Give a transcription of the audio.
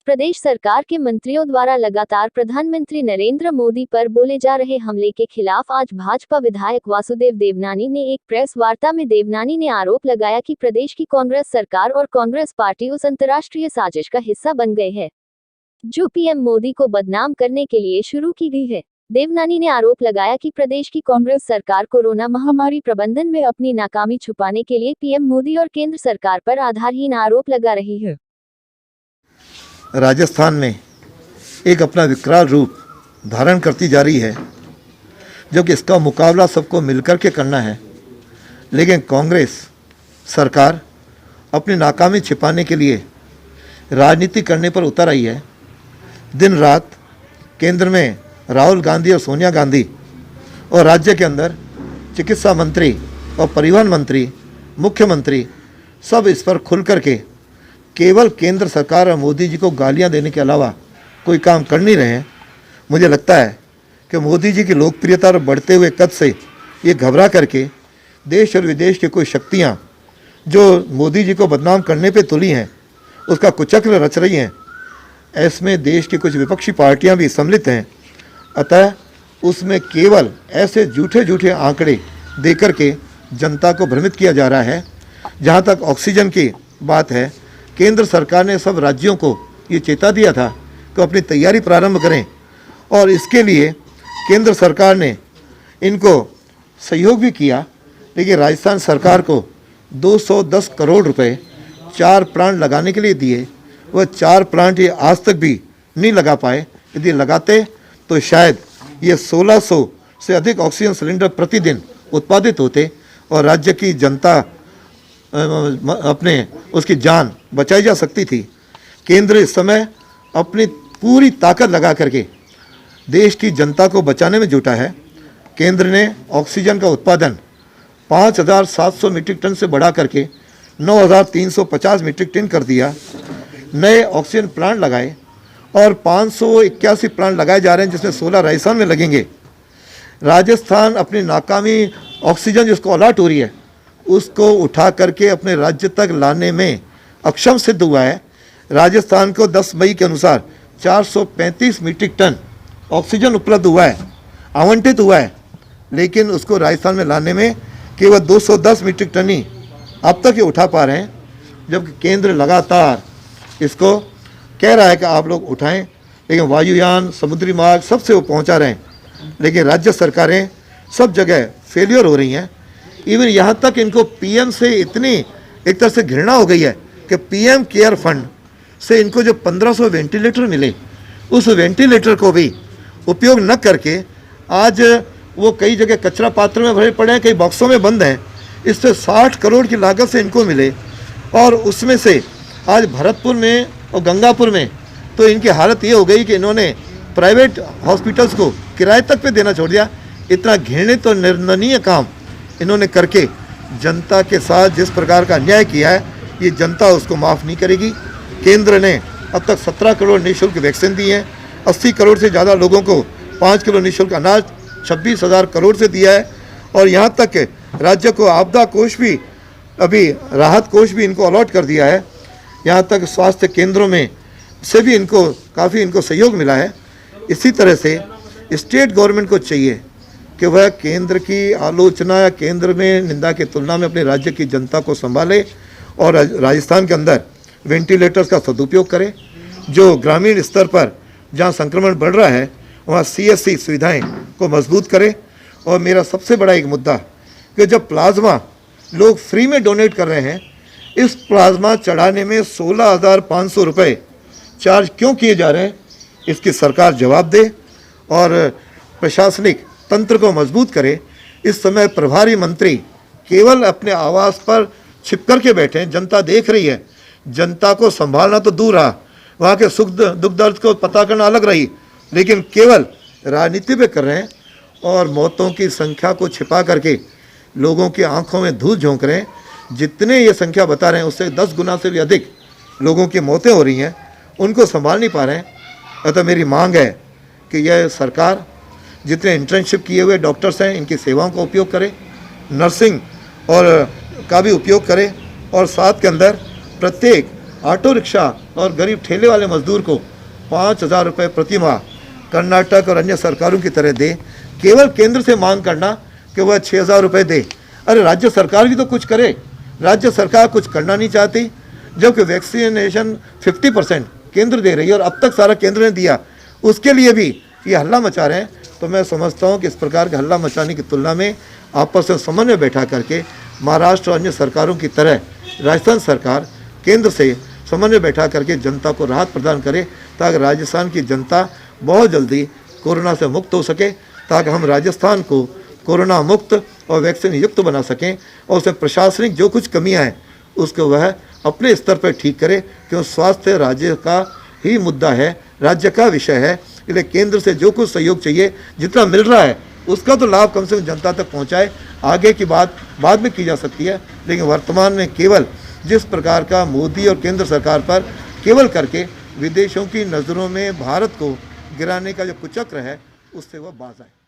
प्रदेश सरकार के मंत्रियों द्वारा लगातार प्रधानमंत्री नरेंद्र मोदी पर बोले जा रहे हमले के खिलाफ आज भाजपा विधायक वासुदेव देवनानी ने एक प्रेस वार्ता में देवनानी ने आरोप लगाया कि प्रदेश की कांग्रेस सरकार और कांग्रेस पार्टी उस अंतर्राष्ट्रीय साजिश का हिस्सा बन गए हैं जो पीएम मोदी को बदनाम करने के लिए शुरू की गई है। देवनानी ने आरोप लगाया कि प्रदेश की कांग्रेस सरकार कोरोना महामारी प्रबंधन में अपनी नाकामी छुपाने के लिए पीएम मोदी और केंद्र सरकार पर आधारहीन आरोप लगा रही है। राजस्थान में एक अपना विकराल रूप धारण करती जा रही है, जबकि इसका मुकाबला सबको मिलकर के करना है। लेकिन कांग्रेस सरकार अपनी नाकामी छिपाने के लिए राजनीति करने पर उतर आई है। दिन रात केंद्र में राहुल गांधी और सोनिया गांधी और राज्य के अंदर चिकित्सा मंत्री और परिवहन मंत्री, मुख्यमंत्री सब इस पर खुल करके केवल केंद्र सरकार और मोदी जी को गालियां देने के अलावा कोई काम कर नहीं रहे हैं। मुझे लगता है कि मोदी जी की लोकप्रियता और बढ़ते हुए कद से ये घबरा करके देश और विदेश की कोई शक्तियां जो मोदी जी को बदनाम करने पे तुली हैं, उसका कुचक्र रच रही हैं। इसमें देश की कुछ विपक्षी पार्टियां भी सम्मिलित हैं। अतः उसमें केवल ऐसे झूठे आंकड़े देकर के जनता को भ्रमित किया जा रहा है। जहां तक ऑक्सीजन की बात है, केंद्र सरकार ने सब राज्यों को ये चेता दिया था कि अपनी तैयारी प्रारंभ करें, और इसके लिए केंद्र सरकार ने इनको सहयोग भी किया। लेकिन राजस्थान सरकार को 210 करोड़ रुपए 4 प्लांट लगाने के लिए दिए। वह 4 प्लांट ये आज तक भी नहीं लगा पाए। यदि लगाते तो शायद ये 1600 से अधिक ऑक्सीजन सिलेंडर प्रतिदिन उत्पादित होते और राज्य की जनता अपने उसकी जान बचाई जा सकती थी। केंद्र इस समय अपनी पूरी ताकत लगा करके देश की जनता को बचाने में जुटा है। केंद्र ने ऑक्सीजन का उत्पादन 5700 मीट्रिक टन से बढ़ा करके 9350 मीट्रिक टन कर दिया। नए ऑक्सीजन प्लांट लगाए और 581 प्लांट लगाए जा रहे हैं, जिसमें 16 राजस्थान में लगेंगे। राजस्थान अपनी नाकामी ऑक्सीजन जिसको अलॉट हो रही है उसको उठा करके अपने राज्य तक लाने में अक्षम सिद्ध हुआ है। राजस्थान को 10 मई के अनुसार 435 मीट्रिक टन ऑक्सीजन उपलब्ध हुआ है, आवंटित हुआ है, लेकिन उसको राजस्थान में लाने में केवल 210 मीट्रिक टन ही अब तक ये उठा पा रहे हैं। जबकि केंद्र लगातार इसको कह रहा है कि आप लोग उठाएं, लेकिन वायुयान, समुद्री मार्ग सबसे वो पहुंचा रहे हैं। लेकिन राज्य सरकारें सब जगह फेलियर हो रही हैं। इवन यहाँ तक इनको पीएम से इतनी एक तरह से घृणा हो गई है कि पीएम केयर फंड से इनको जो 1500 वेंटिलेटर मिले, उस वेंटिलेटर को भी उपयोग न करके आज वो कई जगह कचरा पात्र में भरे पड़े हैं, कई बॉक्सों में बंद हैं। इससे 60 करोड़ की लागत से इनको मिले, और उसमें से आज भरतपुर में और गंगापुर में तो इनकी हालत ये हो गई कि इन्होंने प्राइवेट हॉस्पिटल्स को किराए तक पे देना छोड़ दिया। इतना घृणित और निंदनीय काम इन्होंने करके जनता के साथ जिस प्रकार का अन्याय किया है, ये जनता उसको माफ़ नहीं करेगी। केंद्र ने अब तक 17 करोड़ निःशुल्क वैक्सीन दी हैं, 80 करोड़ से ज़्यादा लोगों को 5 किलो निःशुल्क अनाज 26,000 करोड़ से दिया है, और यहाँ तक राज्य को आपदा कोष भी, अभी राहत कोष भी इनको अलॉट कर दिया है। यहाँ तक स्वास्थ्य केंद्रों में से भी इनको काफ़ी इनको सहयोग मिला है। इसी तरह से स्टेट गवर्नमेंट को चाहिए कि वह केंद्र की आलोचना या केंद्र में निंदा की तुलना में अपने राज्य की जनता को संभाले और राजस्थान के अंदर वेंटिलेटर्स का सदुपयोग करे। जो ग्रामीण स्तर पर जहाँ संक्रमण बढ़ रहा है वहाँ CSC सुविधाएं को मजबूत करे। और मेरा सबसे बड़ा एक मुद्दा कि जब प्लाज्मा लोग फ्री में डोनेट कर रहे हैं, इस प्लाज्मा चढ़ाने में 16,500 रुपये चार्ज क्यों किए जा रहे हैं, इसकी सरकार जवाब दे और प्रशासनिक तंत्र को मजबूत करे। इस समय प्रभारी मंत्री केवल अपने आवास पर छिप कर के बैठे हैं, जनता देख रही है। जनता को संभालना तो दूर रहा, वहाँ के सुख दुख दर्द को पता करना अलग रही, लेकिन केवल राजनीति पे कर रहे हैं और मौतों की संख्या को छिपा करके लोगों की आंखों में धूल झोंक रहे हैं। जितने ये संख्या बता रहे हैं उससे 10 गुना से भी अधिक लोगों की मौतें हो रही हैं, उनको संभाल नहीं पा रहे हैं। अतः मेरी मांग है कि यह सरकार जितने इंटर्नशिप किए हुए डॉक्टर्स हैं इनकी सेवाओं का उपयोग करे, नर्सिंग और का भी उपयोग करे, और साथ के अंदर प्रत्येक ऑटो रिक्शा और गरीब ठेले वाले मजदूर को 5,000 रुपये प्रति माह कर्नाटक और अन्य सरकारों की तरह दे। केवल केंद्र से मांग करना कि वह 6,000 रुपये दे। अरे राज्य सरकार भी तो कुछ करे। राज्य सरकार कुछ करना नहीं चाहती, जबकि वैक्सीनेशन 50% केंद्र दे रही है और अब तक सारा केंद्र ने दिया, उसके लिए भी ये हल्ला मचा रहे हैं। तो मैं समझता हूँ कि इस प्रकार के हल्ला मचाने की तुलना में आपस में समन्वय बैठा करके महाराष्ट्र और अन्य सरकारों की तरह राजस्थान सरकार केंद्र से समन्वय बैठा करके जनता को राहत प्रदान करे, ताकि राजस्थान की जनता बहुत जल्दी कोरोना से मुक्त हो सके, ताकि हम राजस्थान को कोरोना मुक्त और वैक्सीन युक्त बना सकें और उसमें प्रशासनिक जो कुछ कमियां हैं उसको वह अपने स्तर पर ठीक करे, क्योंकि स्वास्थ्य राज्य का ही मुद्दा है, राज्य का विषय है। इसलिए केंद्र से जो कुछ सहयोग चाहिए, जितना मिल रहा है उसका तो लाभ कम से कम जनता तक पहुंचाए। आगे की बात बाद में की जा सकती है, लेकिन वर्तमान में केवल जिस प्रकार का मोदी और केंद्र सरकार पर केवल करके विदेशों की नज़रों में भारत को गिराने का जो कुचक्र है उससे वह बाज आए।